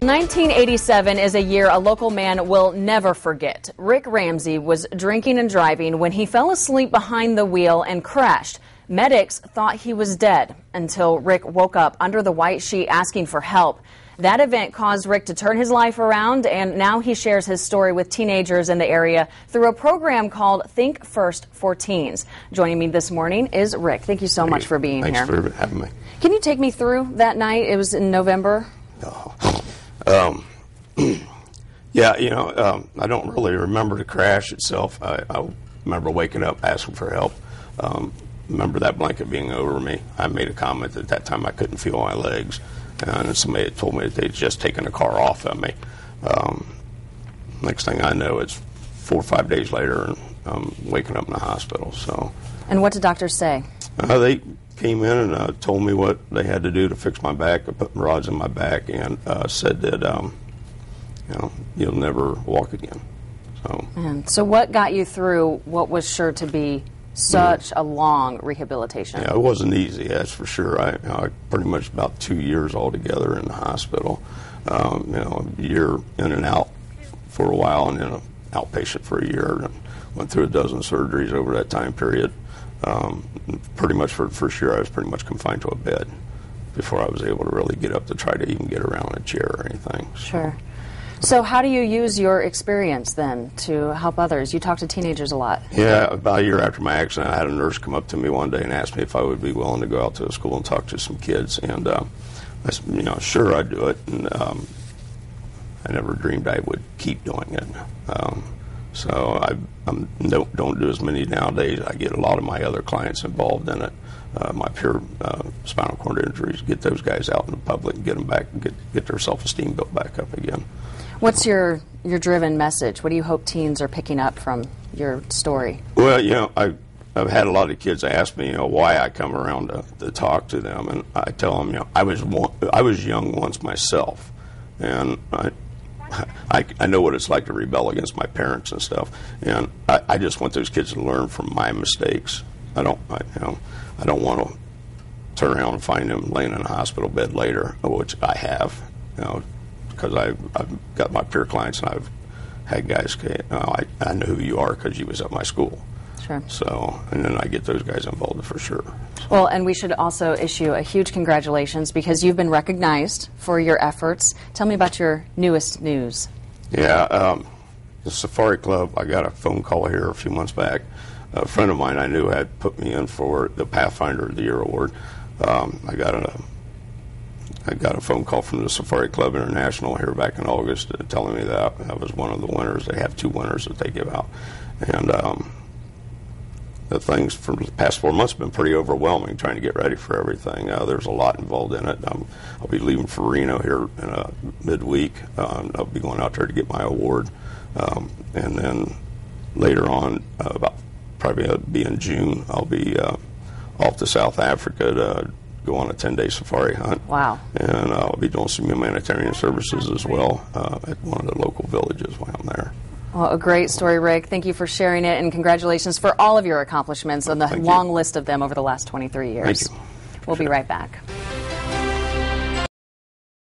1987 is a year a local man will never forget. Rick Ramsey was drinking and driving when he fell asleep behind the wheel and crashed. Medics thought he was dead until Rick woke up under the white sheet asking for help. That event caused Rick to turn his life around, and now he shares his story with teenagers in the area through a program called Think First for Teens. Joining me this morning is Rick. Thank you so much for being here. Thanks for having me. Can you take me through that night? It was in November. Yeah, I don't really remember the crash itself. I remember waking up asking for help. Remember that blanket being over me. I made a comment at that time I couldn't feel my legs, and somebody had told me that they'd just taken the car off of me. Next thing I know, it's 4 or 5 days later, and I'm waking up in the hospital. So. And what did doctors say? They came in and told me what they had to do to fix my back. I put rods in my back and said that you'll never walk again. So what got you through what was sure to be such a long rehabilitation? Yeah, it wasn't easy, that's for sure. I pretty much about 2 years altogether in the hospital. A year in and out for a while, and then an outpatient for a year. And went through a dozen surgeries over that time period. Pretty much for the first year, I was pretty much confined to a bed before I was able to really get up to try to even get around in a chair or anything. Sure. So how do you use your experience then to help others? You talk to teenagers a lot. Yeah, about a year after my accident, I had a nurse come up to me one day and ask me if I would be willing to go out to a school and talk to some kids. And I said, sure, I'd do it. And I never dreamed I would keep doing it. So I don't do as many nowadays. I get a lot of my other clients involved in it. My pure spinal cord injuries, get those guys out in the public and get them back, get their self-esteem built back up again. What's your driven message? What do you hope teens are picking up from your story? Well, I've had a lot of kids ask me, why I come around to talk to them, and I tell them, I was young once myself, and I know what it's like to rebel against my parents and stuff, and I just want those kids to learn from my mistakes. I don't want to turn around and find them laying in a hospital bed later, which I have, because I've got my peer clients and I've had guys say, I know who you are because you was at my school. Sure. So, and then I get those guys involved for sure. Well, and we should also issue a huge congratulations because you've been recognized for your efforts. Tell me about your newest news. Yeah, the Safari Club, I got a phone call here a few months back. A friend of mine I knew had put me in for the Pathfinder of the Year award. I got a phone call from the Safari Club International here back in August telling me that I was one of the winners. They have 2 winners that they give out. And the things for the past 4 months have been pretty overwhelming trying to get ready for everything. There's a lot involved in it. I'll be leaving for Reno here in midweek. I'll be going out there to get my award. And then later on, probably be in June, I'll be off to South Africa to go on a 10-day safari hunt. Wow. And I'll be doing some humanitarian services as well at one of the local villages while I'm there. Well, a great story, Rick. Thank you for sharing it, and congratulations for all of your accomplishments and the long list of them over the last 23 years. Thank you. We'll be right back.